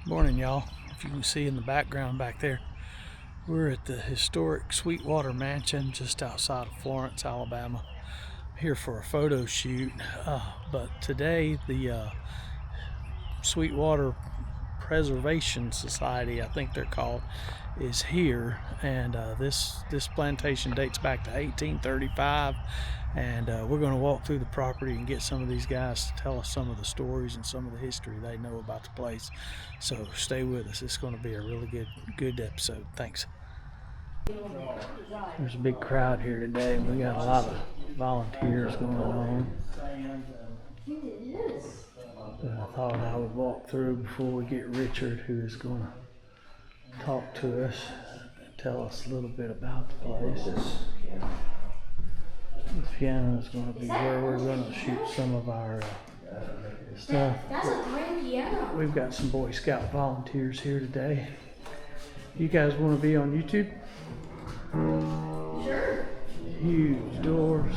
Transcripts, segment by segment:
Morning, y'all. If you can see in the background back there, we're at the historic Sweetwater mansion just outside of Florence, Alabama. I'm here for a photo shoot, but today the Sweetwater Preservation Society, I think they're called, is here, and this plantation dates back to 1835, and we're going to walk through the property and get some of these guys to tell us some of the stories and some of the history they know about the place. So stay with us. It's going to be a really good episode. Thanks. There's a big crowd here today. We got a lot of volunteers going on. But I thought I would walk through before we get Richard, who is going to talk to us and tell us a little bit about the place. The piano is going to be where we're going to shoot some of our stuff. That's a grand piano. We've got some Boy Scout volunteers here today. You guys want to be on YouTube? Sure. Huge doors.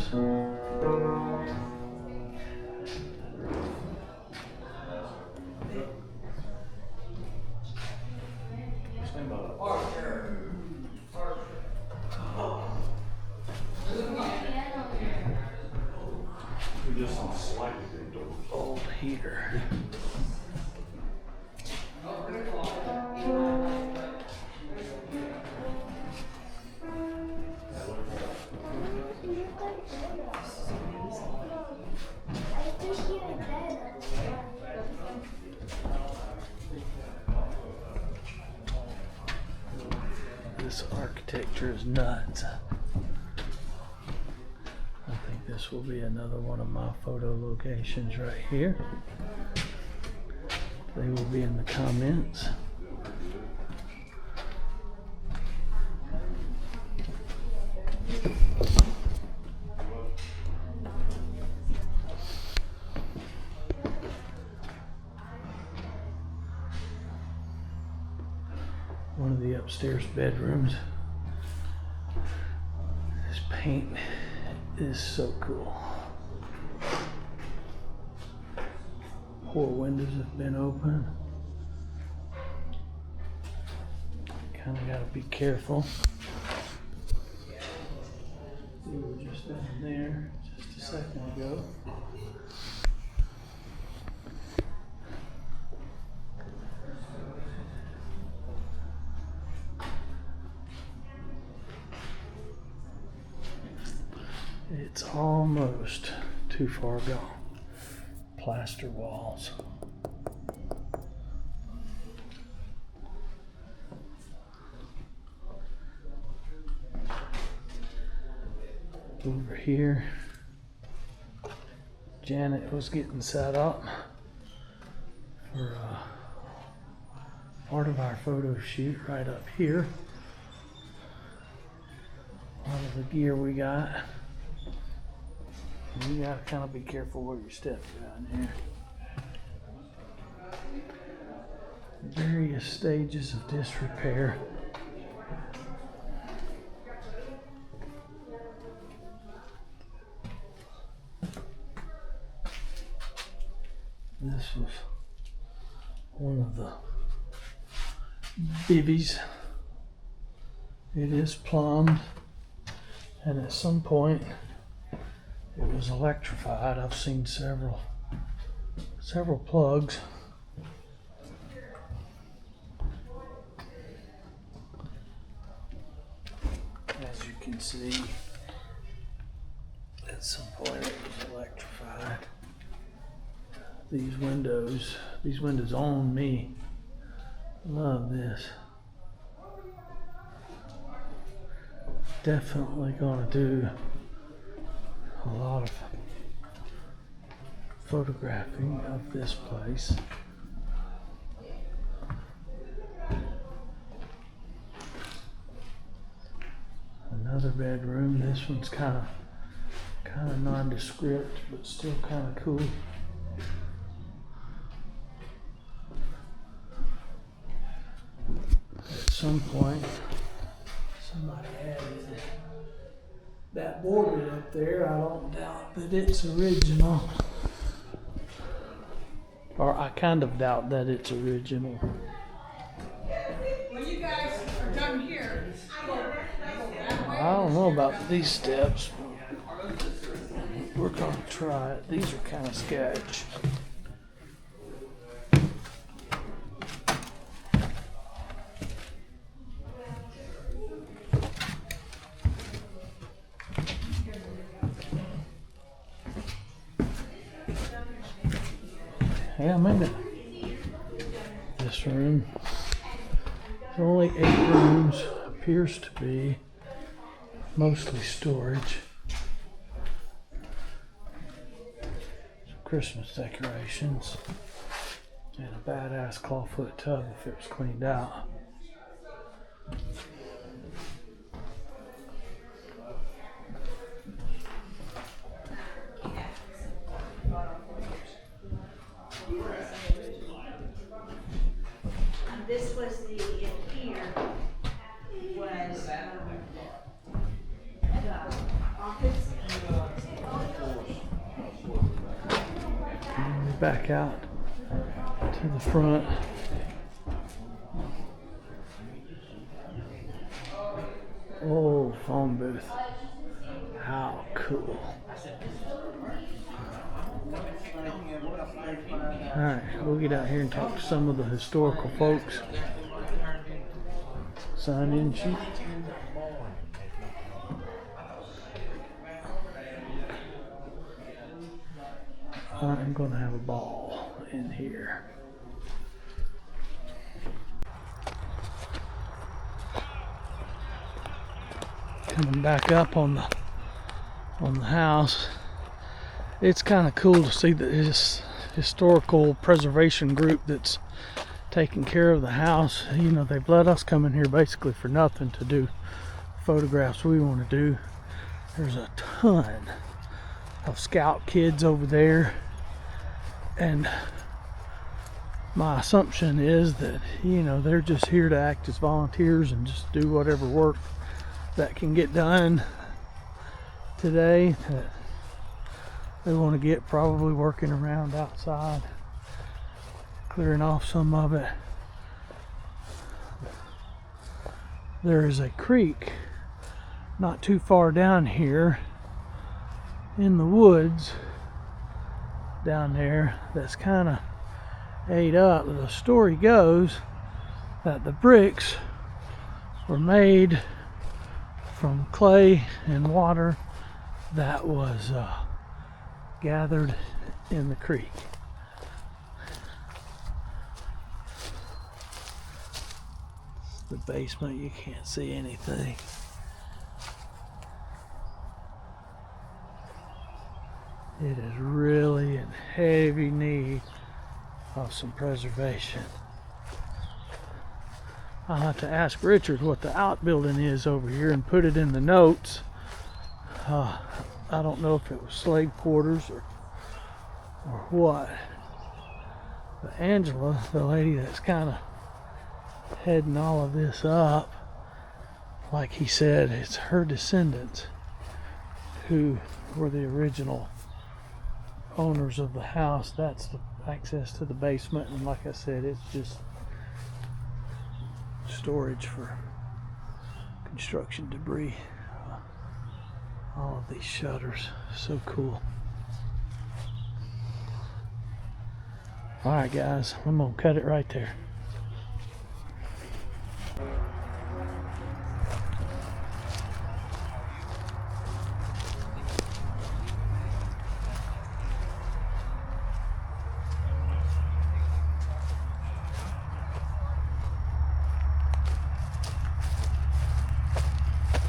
Old heater. This architecture is nuts. I think this will be another one of my photo locations right here. They will be in the comments. One of the upstairs bedrooms. This paint is so cool. 4 windows have been open. Kind of got to be careful. We were just down there just a second ago. It's almost too far gone. Plaster walls. Over here, Janet was getting set up for part of our photo shoot right up here. A lot of the gear we got. You gotta kind of be careful where you step around here. Various stages of disrepair. This was one of the bivvies. It is plumbed, and at some point it was electrified. I've seen several plugs. As you can see, at some point it was electrified. These windows own me. Love this. Definitely gonna do a lot of photographing of this place. Another bedroom. This one's kind of nondescript, but still kind of cool. At some point, somebody added that border up there. I don't doubt that it's original. Or I kind of doubt that it's original. When you guys are done here, I don't know about these steps. We're gonna try it. These are kind of sketch. Yeah, maybe this room. There's only 8 rooms. Appears to be mostly storage. Some Christmas decorations. And a badass clawfoot tub if it was cleaned out. This was the, in here was the office. And we back out to the front. Oh, phone booth. How cool. Alright, we'll get out here and talk to some of the historical folks. Sign in sheet. I'm gonna have a ball in here. Coming back up on the house. It's kind of cool to see this historical preservation group that's taking care of the house. You know, they've let us come in here basically for nothing to do photographs we want to do. There's a ton of scout kids over there, and my assumption is that, you know, they're just here to act as volunteers and just do whatever work that can get done today that they want to get, probably working around outside, clearing off some of it. There is a creek not too far down here in the woods down there that's kind of ate up. The story goes that the bricks were made from clay and water that was gathered in the creek. The basement, you can't see anything. It is really in heavy need of some preservation. I'll have to ask Richard what the outbuilding is over here and put it in the notes. I don't know if it was slave quarters or what. But Angela, the lady that's kind of heading all of this up, like he said, it's her descendants who were the original owners of the house. That's the access to the basement, and like I said, it's just storage for construction debris. All of these shutters, so cool. Alright guys, I'm gonna cut it right there.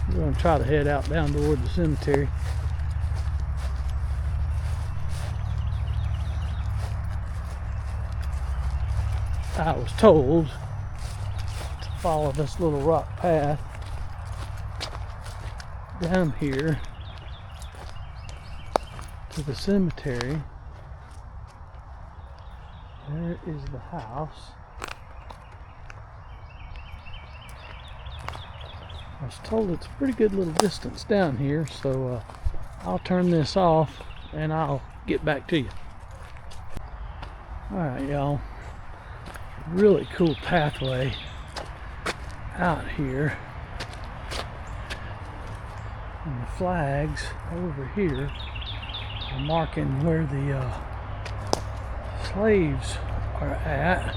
We're going to try to head out down toward the cemetery. I was told to follow this little rock path down here to the cemetery. There is the house. I was told it's a pretty good little distance down here, so I'll turn this off and I'll get back to you. Alright, y'all. Really cool pathway out here. And the flags over here are marking where the slaves are at.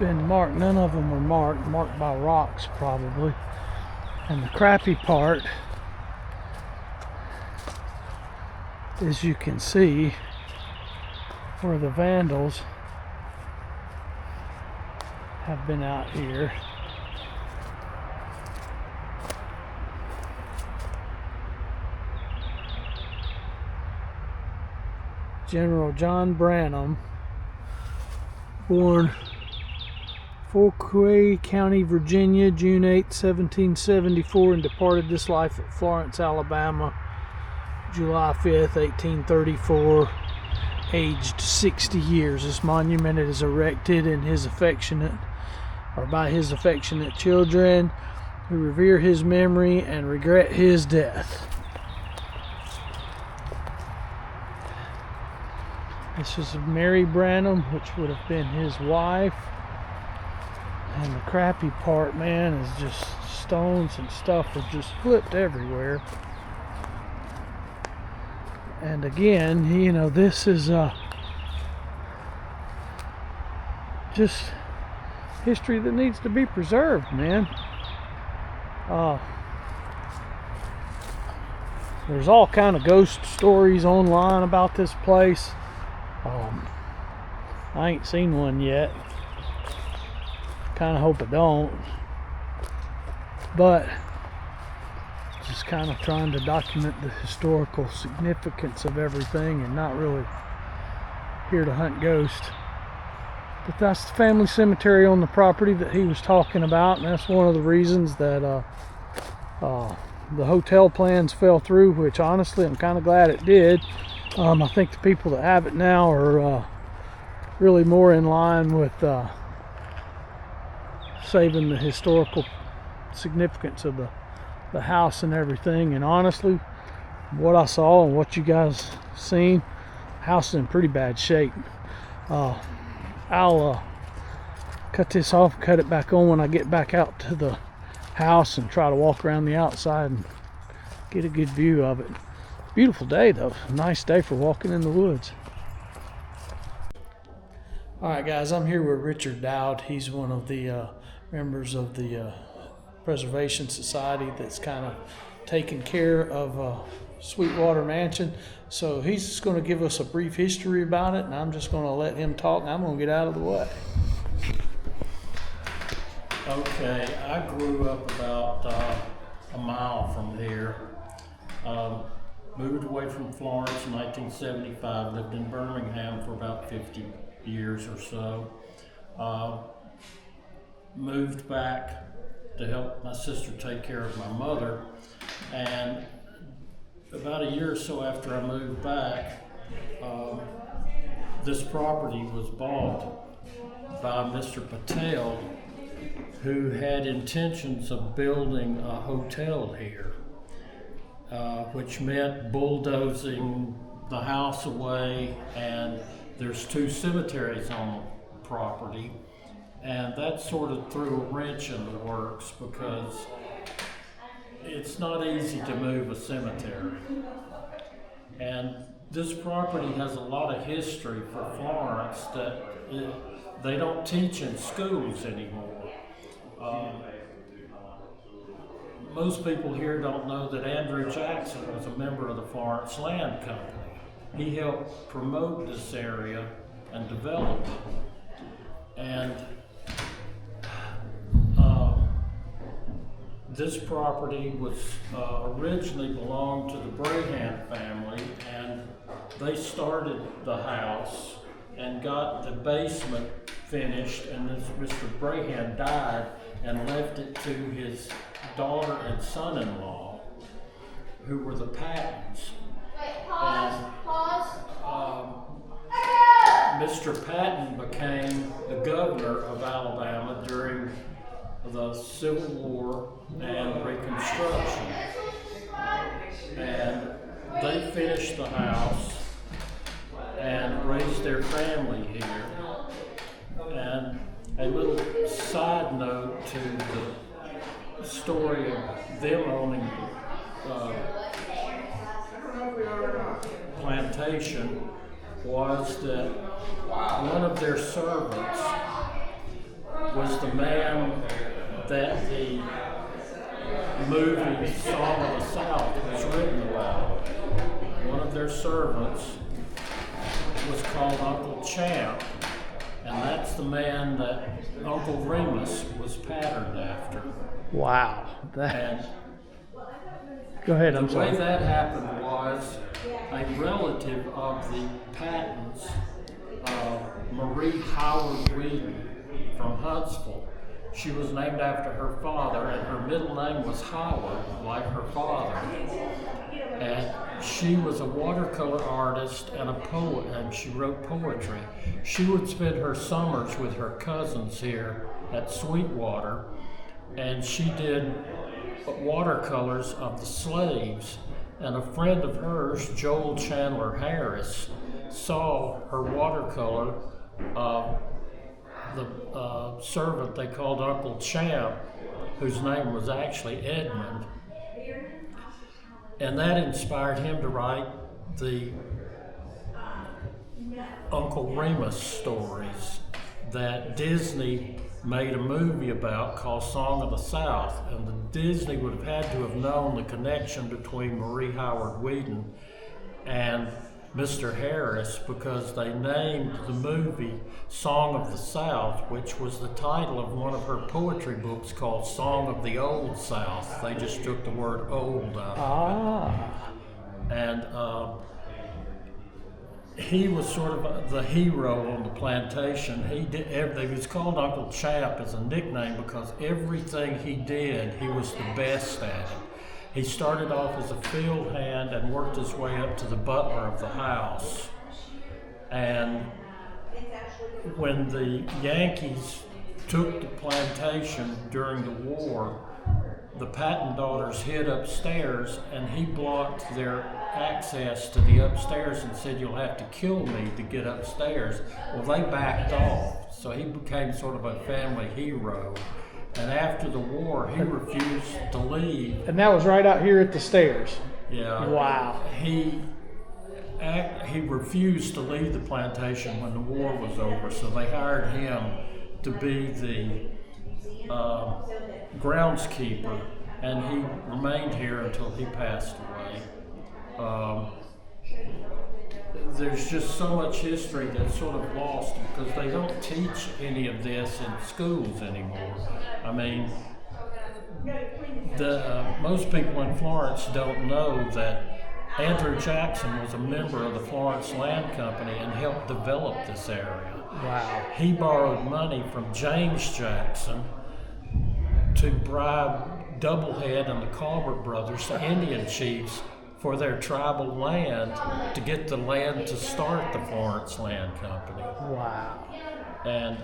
Been marked, none of them were marked by rocks probably. And the crappy part, as you can see, where the vandals have been out here. General John Branham, born Fuquay County, Virginia, June 8, 1774, and departed this life at Florence, Alabama, July 5th, 1834, aged 60 years. This monument is erected in his affectionate, or by his affectionate children who revere his memory and regret his death. This is Mary Branham, which would have been his wife. And the crappy part, man, is just stones and stuff are just flipped everywhere. And again, you know, this is just history that needs to be preserved, man. There's all kind of ghost stories online about this place. I ain't seen one yet. Kind of hope I don't, but just kind of trying to document the historical significance of everything and not really here to hunt ghosts. But that's the family cemetery on the property that he was talking about, and that's one of the reasons that the hotel plans fell through, which honestly I'm kind of glad it did. I think the people that have it now are really more in line with saving the historical significance of the house and everything. And honestly, what I saw and what you guys seen, the house is in pretty bad shape. I'll cut this off, cut it back on when I get back out to the house and try to walk around the outside and get a good view of it. Beautiful day though, nice day for walking in the woods. Alright guys, I'm here with Richard Dowd. He's one of the members of the Preservation Society that's kind of taking care of Sweetwater Mansion. So he's just going to give us a brief history about it, and I'm just going to let him talk, and I'm going to get out of the way. Okay, I grew up about a mile from here. Moved away from Florence in 1975, lived in Birmingham for about 50 years or so. Moved back to help my sister take care of my mother, and about a year or so after I moved back, this property was bought by Mr. Patel, who had intentions of building a hotel here, which meant bulldozing the house away, and there's 2 cemeteries on the property. And that sort of threw a wrench in the works because it's not easy to move a cemetery. And this property has a lot of history for Florence that they don't teach in schools anymore. Most people here don't know that Andrew Jackson was a member of the Florence Land Company. He helped promote this area and develop it. And this property was originally belonged to the Brahan family, and they started the house and got the basement finished, and then Mr. Brahan died and left it to his daughter and son-in-law, who were the Pattons. Mr. Patton became the governor of Alabama during the Civil War and Reconstruction. And they finished the house, and raised their family here. And a little side note to the story of them owning plantation was that one of their servants was the man that the movie Song of the South was written about. One of their servants was called Uncle Champ, and that's the man that Uncle Remus was patterned after. Wow. And Go ahead, the I'm sorry. way that happened was a relative of the Pattons, Marie Howard Wheaton from Huntsville. She was named after her father, and her middle name was Howard, like her father. And she was a watercolor artist and a poet, and she wrote poetry. She would spend her summers with her cousins here at Sweetwater, and she did watercolors of the slaves. And a friend of hers, Joel Chandler Harris, saw her watercolor of the servant they called Uncle Champ, whose name was actually Edmund. And that inspired him to write the Uncle Remus stories that Disney made a movie about called Song of the South. And Disney would have had to have known the connection between Marie Howard Wheaton and Mr. Harris, because they named the movie Song of the South, which was the title of one of her poetry books called Song of the Old South. They just took the word old out of it. And he was sort of the hero on the plantation. He was called Uncle Champ as a nickname because everything he did, he was the best at it. He started off as a field hand and worked his way up to the butler of the house. And when the Yankees took the plantation during the war, the Patton daughters hid upstairs, and he blocked their access to the upstairs and said, "You'll have to kill me to get upstairs." Well, they backed off, so he became sort of a family hero. And after the war, he refused to leave. And that was right out here at the stairs. Yeah. Wow. He refused to leave the plantation when the war was over, so they hired him to be the groundskeeper, and he remained here until he passed away. There's just so much history that's sort of lost because they don't teach any of this in schools anymore. I mean, most people in Florence don't know that Andrew Jackson was a member of the Florence Land Company and helped develop this area. Wow. He borrowed money from James Jackson to bribe Doublehead and the Colbert brothers, the Indian chiefs, for their tribal land to get the land to start the Florence Land Company. Wow. And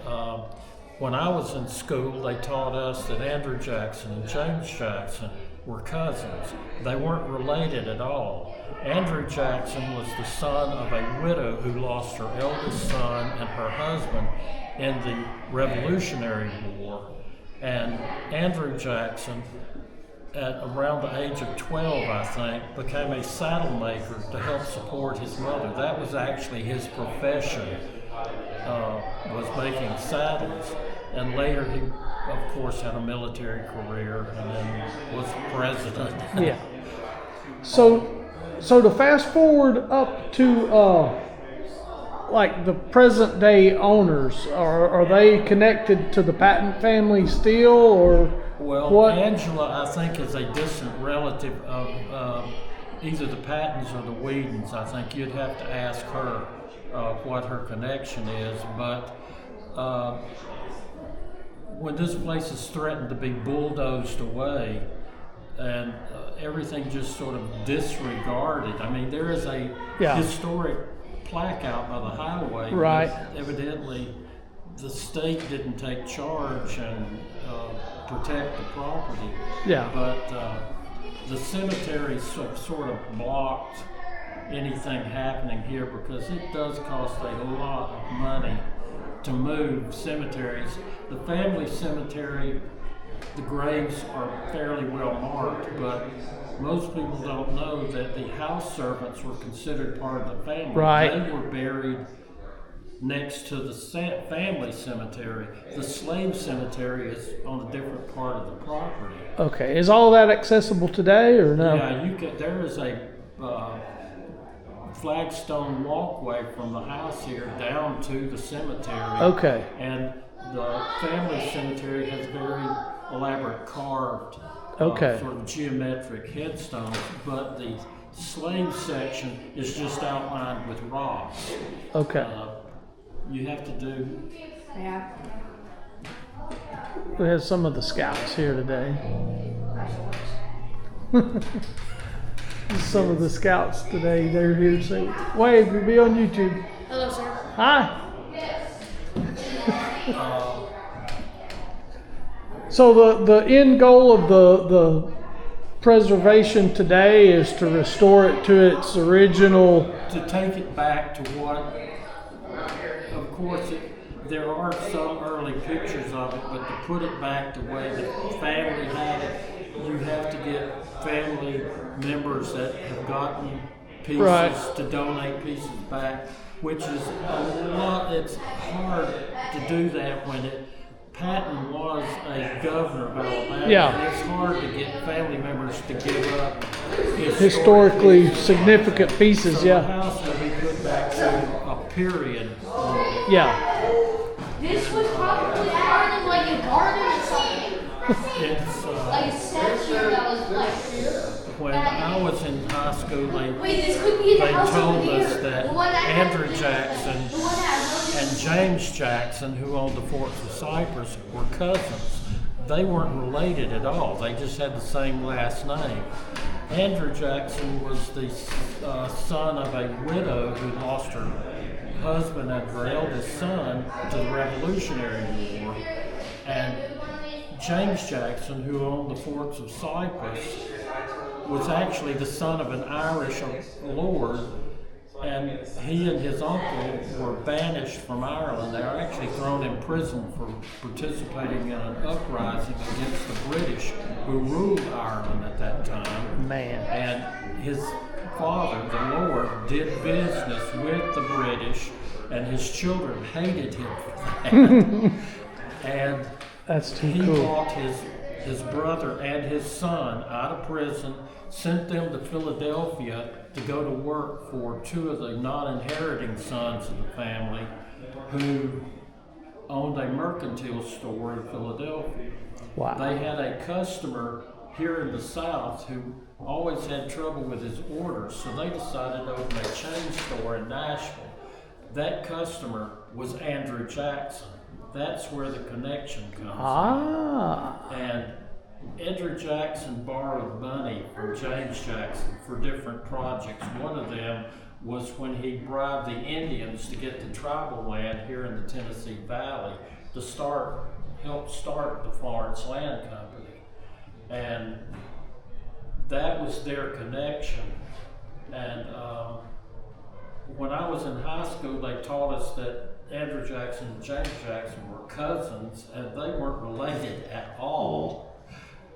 when I was in school, they taught us that Andrew Jackson and James Jackson were cousins. They weren't related at all. Andrew Jackson was the son of a widow who lost her eldest son and her husband in the Revolutionary War. And Andrew Jackson, at around the age of 12, I think, became a saddle maker to help support his mother. That was actually his profession, was making saddles. And later he, of course, had a military career and then was president. Yeah. So to fast forward up to like the present day owners, are they connected to the Patton family still, or well, what? Angela, I think, is a distant relative of either the Pattons or the Whedons. I think you'd have to ask her what her connection is. But when this place is threatened to be bulldozed away and everything just sort of disregarded, I mean, there is a historic plaque out by the highway. Right. Evidently, the state didn't take charge and protect the property. Yeah. But the cemeteries sort of blocked anything happening here, because it does cost a lot of money to move cemeteries. The family cemetery, the graves are fairly well marked, but most people don't know that the house servants were considered part of the family. Right. They were buried next to the family cemetery. The slave cemetery is on a different part of the property. Okay. Is all that accessible today or no? Yeah, you can. There is a flagstone walkway from the house here down to the cemetery. Okay. And the family cemetery has very elaborate carved, sort of geometric headstones, but the slave section is just outlined with rocks. Okay. You have to do. Yeah. We have some of the scouts here today. Some of the scouts today, they're here to say, wave, you'll be on YouTube. Hello, sir. Hi. So the end goal of the preservation today is to restore it to its original. To take it back to what, of course, there are some early pictures of it, but to put it back the way the family had it, you have to get family members that have gotten pieces to donate pieces back, which is a lot. It's hard to do that when Patton was a governor of Alabama. Yeah. And it's hard to get family members to give up Historically significant pieces, so yeah. the house will be put back to a period. Yeah. This was probably part of like a garden or something. It's Like a statue that was like. when I was in high school, Wait, this could be the they house told over us here. that The one that Andrew has- Jackson The one that and James Jackson, who owned the Forts of Cypress, were cousins. They weren't related at all. They just had the same last name. Andrew Jackson was the son of a widow who lost her husband and her eldest son to the Revolutionary War. And James Jackson, who owned the Forts of Cypress, was actually the son of an Irish lord, and he and his uncle were banished from Ireland. They were actually thrown in prison for participating in an uprising against the British who ruled Ireland at that time. Man. And his father, the Lord, did business with the British, and his children hated him for that. And That's too he cool. brought his brother and his son out of prison, sent them to Philadelphia to go to work for two of the non-inheriting sons of the family who owned a mercantile store in Philadelphia. Wow. They had a customer here in the South who always had trouble with his orders, so they decided to open a chain store in Nashville. That customer was Andrew Jackson. That's where the connection comes Ah. in. And Andrew Jackson borrowed money from James Jackson for different projects. One of them was when he bribed the Indians to get the tribal land here in the Tennessee Valley to help start the Florence Land Company. And that was their connection. And when I was in high school, they taught us that Andrew Jackson and James Jackson were cousins, and they weren't related at all.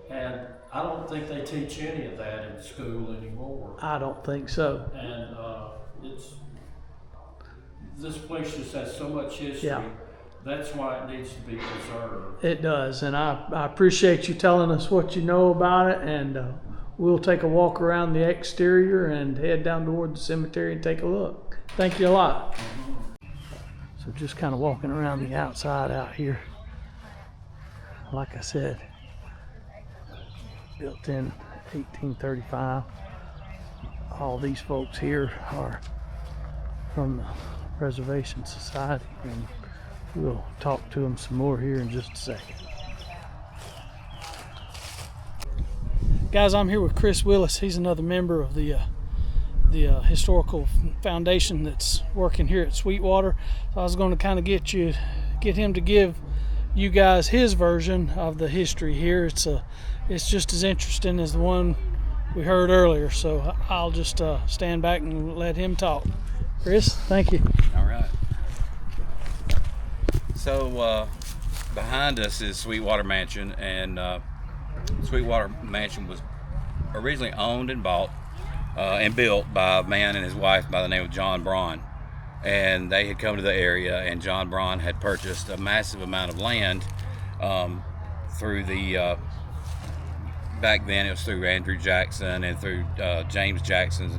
And I don't think they teach any of that in school anymore. I don't think so. And this place just has so much history. Yeah. That's why it needs to be preserved. It does, and I appreciate you telling us what you know about it, and we'll take a walk around the exterior and head down toward the cemetery and take a look. Thank you a lot. So just kind of walking around the outside out here. Like I said, built in 1835. All these folks here are from the Preservation Society, and we'll talk to them some more here in just a second. Guys, I'm here with Chris Willis. He's another member of the historical foundation that's working here at Sweetwater. So I was going to kind of get him to give you guys his version of the history here. It's just as interesting as the one we heard earlier. So I'll just stand back and let him talk. Chris, thank you. All right. So behind us is Sweetwater Mansion, and Sweetwater Mansion was originally owned and bought and built by a man and his wife by the name of John Braun. And they had come to the area, and John Braun had purchased a massive amount of land through the back then it was through Andrew Jackson and through James Jackson's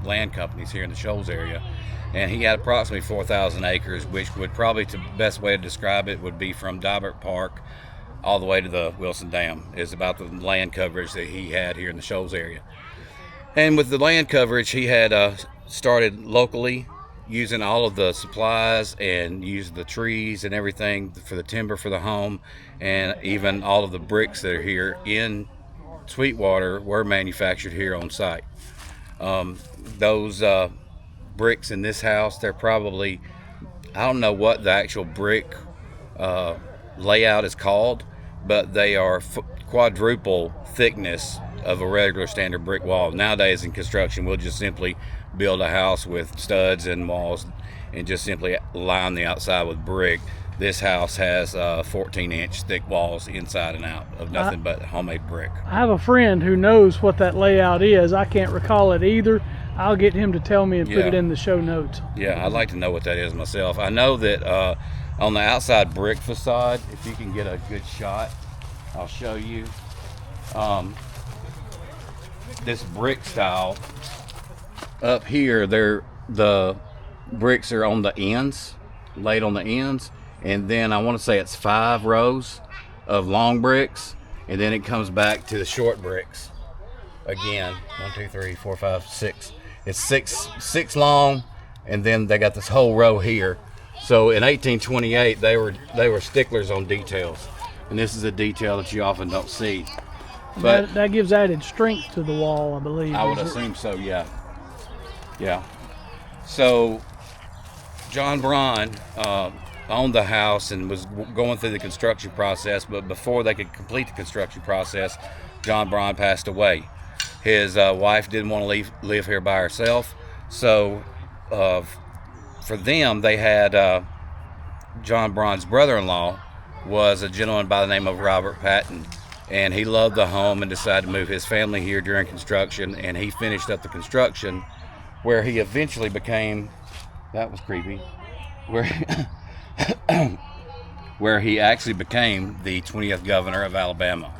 land companies here in the Shoals area. And he had approximately 4,000 acres, which would probably, the best way to describe it would be from Dybert Park all the way to the Wilson Dam, is about the land coverage that he had here in the Shoals area. And with the land coverage, he had started locally using all of the supplies and used the trees and everything for the timber for the home, and even all of the bricks that are here in Sweetwater were manufactured here on site. Those bricks in this house, they're probably, I don't know what the actual brick layout is called, but they are quadruple thickness of a regular standard brick wall. Nowadays in construction, we'll just simply build a house with studs and walls and just simply line the outside with brick. This house has 14-inch thick walls inside and out of nothing but homemade brick. I have a friend who knows what that layout is. I can't recall it either. I'll get him to tell me and put it in the show notes. Yeah, I'd like to know what that is myself. I know that on the outside brick facade, if you can get a good shot, I'll show you. This brick style up here, the bricks are on the ends, laid on the ends, and then I want to say it's 5 rows of long bricks, and then it comes back to the short bricks again. 1, 2, 3, 4, 5, 6. It's six long, and then they got this whole row here. So in 1828, they were sticklers on details, and this is a detail that you often don't see. But that gives added strength to the wall, I believe. I would assume so, yeah. Yeah. So John Braun owned the house and was going through the construction process, but before they could complete the construction process, John Braun passed away. His wife didn't want to live here by herself, so for them, they had John Braun's brother-in-law was a gentleman by the name of Robert Patton, and he loved the home and decided to move his family here during construction, and he finished up the construction where he eventually became, that was creepy, where he actually became the 20th governor of Alabama.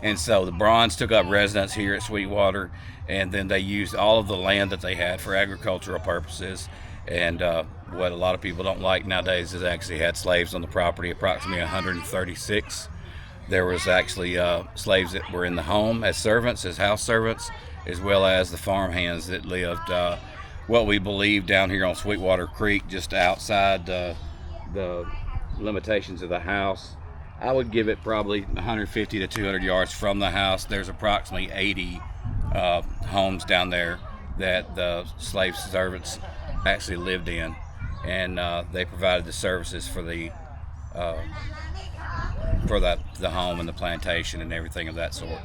And so the Brauns took up residence here at Sweetwater, and then they used all of the land that they had for agricultural purposes. And what a lot of people don't like nowadays is they actually had slaves on the property, approximately 136. There was actually slaves that were in the home as servants, as house servants, as well as the farm hands that lived what we believe down here on Sweetwater Creek, just outside the limitations of the house. I would give it probably 150 to 200 yards from the house. There's approximately 80 homes down there that the slave servants actually lived in, and they provided the services for the home and the plantation and everything of that sort.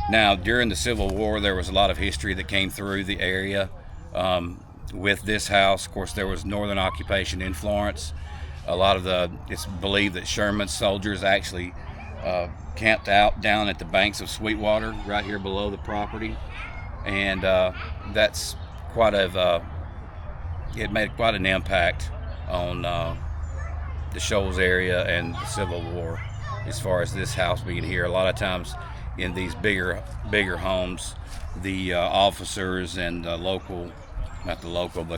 Now, during the Civil War, there was a lot of history that came through the area with this house. Of course, there was Northern occupation in Florence. It's believed that Sherman's soldiers actually camped out down at the banks of Sweetwater, right here below the property, and that's it made quite an impact on the Shoals area and the Civil War, as far as this house being here. A lot of times in these bigger homes, the officers and the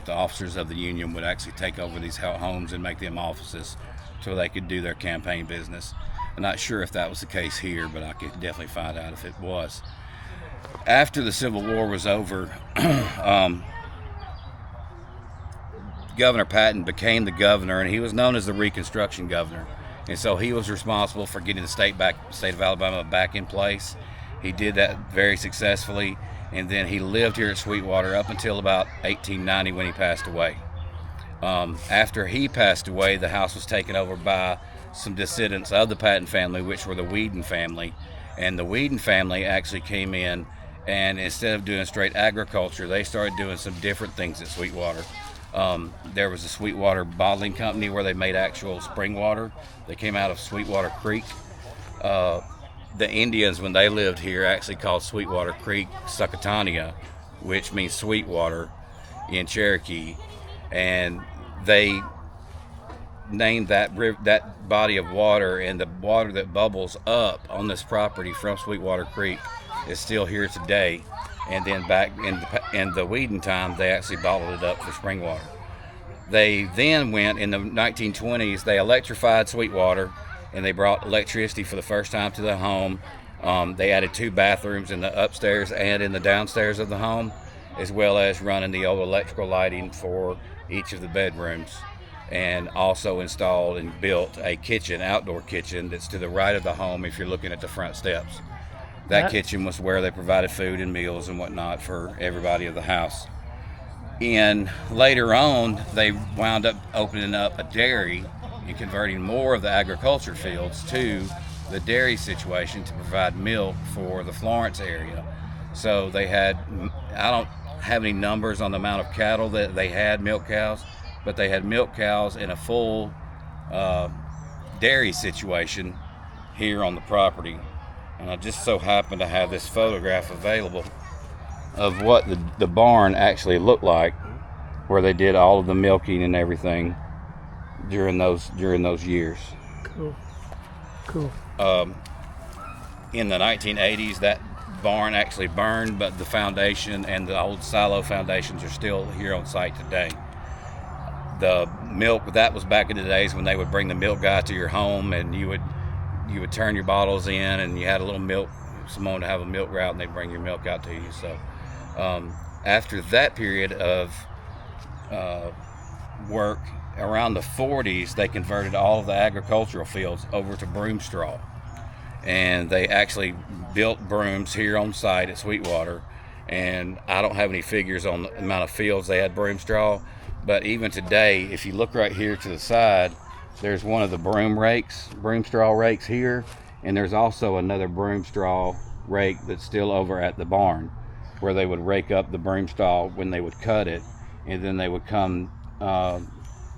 officers of the Union would actually take over these homes and make them offices so they could do their campaign business. I'm not sure if that was the case here, but I could definitely find out if it was. After the Civil War was over, Governor Patton became the governor, and he was known as the Reconstruction Governor. And so he was responsible for getting the state of Alabama back in place. He did that very successfully. And then he lived here at Sweetwater up until about 1890 when he passed away. After he passed away, the house was taken over by some descendants of the Patton family, which were the Whedon family. And the Whedon family actually came in And instead of doing straight agriculture, they started doing some different things at Sweetwater. There was a Sweetwater bottling company where they made actual spring water. They came out of Sweetwater Creek. The Indians, when they lived here, actually called Sweetwater Creek Succotaneah, which means sweet water in Cherokee, and they named that body of water, and the water that bubbles up on this property from Sweetwater Creek is still here today. And then back in the Whedon time, they actually bottled it up for spring water. They then went in the 1920s, they electrified Sweetwater, and they brought electricity for the first time to the home. They added 2 bathrooms in the upstairs and in the downstairs of the home, as well as running the old electrical lighting for each of the bedrooms, and also installed and built a kitchen, outdoor kitchen, that's to the right of the home if you're looking at the front steps. That kitchen was where they provided food and meals and whatnot for everybody of the house. And later on, they wound up opening up a dairy and converting more of the agriculture fields to the dairy situation to provide milk for the Florence area. So they had, I don't have any numbers on the amount of cattle that they had, milk cows, but they had milk cows in a full dairy situation here on the property. And I just so happen to have this photograph available of what the barn actually looked like, where they did all of the milking and everything during those years. Cool. In the 1980s, that barn actually burned, but the foundation and the old silo foundations are still here on site today. The milk, that was back in the days when they would bring the milk guy to your home, and you would turn your bottles in, and you had a little milk, someone to have a milk route, and they'd bring your milk out to you. So after that period of work, around the 40s, they converted all of the agricultural fields over to broom straw. And they actually built brooms here on site at Sweetwater. And I don't have any figures on the amount of fields they had broom straw, but even today, if you look right here to the side, there's one of the broom straw rakes here, and there's also another broom straw rake that's still over at the barn, where they would rake up the broom straw when they would cut it, and then they would come,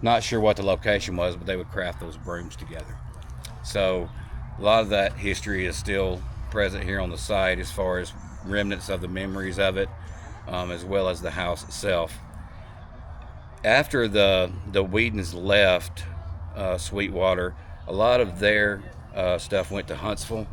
not sure what the location was, but they would craft those brooms together. So a lot of that history is still present here on the site, as far as remnants of the memories of it, as well as the house itself. After the Whedons left Sweetwater, a lot of their stuff went to Huntsville,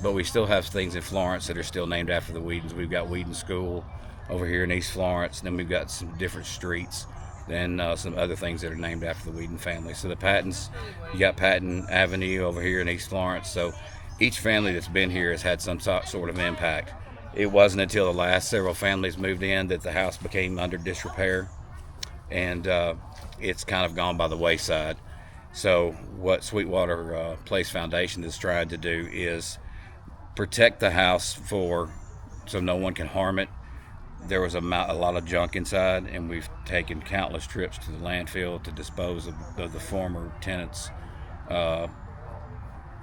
but we still have things in Florence that are still named after the Whedons. We've got Whedon School over here in East Florence, and then we've got some different streets and some other things that are named after the Whedon family. So the Pattons, you got Patton Avenue over here in East Florence. So each family that's been here has had some sort of impact. It wasn't until the last several families moved in that the house became under disrepair, and it's kind of gone by the wayside. So what Sweetwater Place Foundation is trying to do is protect the house so no one can harm it. There was a lot of junk inside, and we've taken countless trips to the landfill to dispose of the former tenants'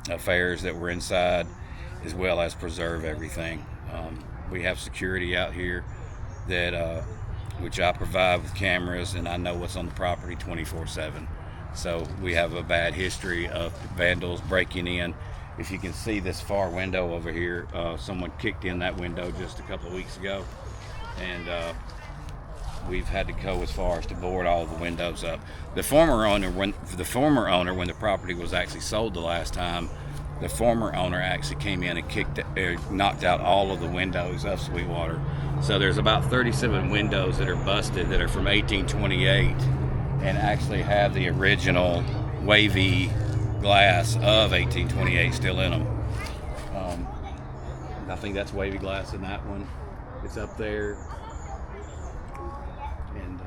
affairs that were inside, as well as preserve everything. We have security out here that which I provide with cameras, and I know what's on the property 24/7. So we have a bad history of vandals breaking in. If you can see this far window over here, someone kicked in that window just a couple of weeks ago, and we've had to go as far as to board all the windows up. The former owner, when the property was actually sold the last time, the former owner actually came in and knocked out all of the windows of Sweetwater. So there's about 37 windows that are busted that are from 1828 and actually have the original wavy glass of 1828 still in them. I think that's wavy glass in that one. It's up there, and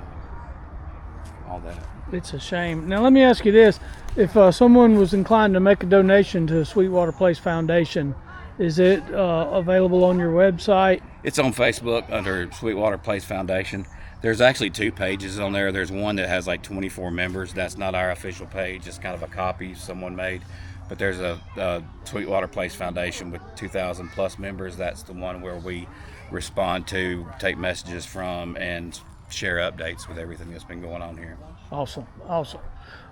all that. It's a shame. Now let me ask you this: if someone was inclined to make a donation to Sweetwater Place Foundation, is it available on your website? It's on Facebook under Sweetwater Place Foundation. There's actually 2 pages on there. There's one that has like 24 members. That's not our official page. It's kind of a copy someone made. But there's a Sweetwater Place Foundation with 2,000 plus members. That's the one where we respond to, take messages from, and share updates with everything that's been going on here. Awesome, awesome.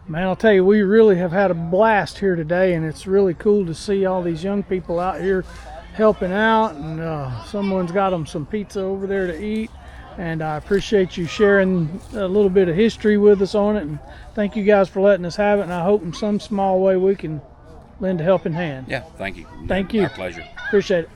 Man, I'll tell you, we really have had a blast here today, and it's really cool to see all these young people out here helping out, and someone's got them some pizza over there to eat. And I appreciate you sharing a little bit of history with us on it, and thank you guys for letting us have it, and I hope in some small way we can lend a helping hand. Yeah, thank you. Thank you. Our pleasure. Appreciate it.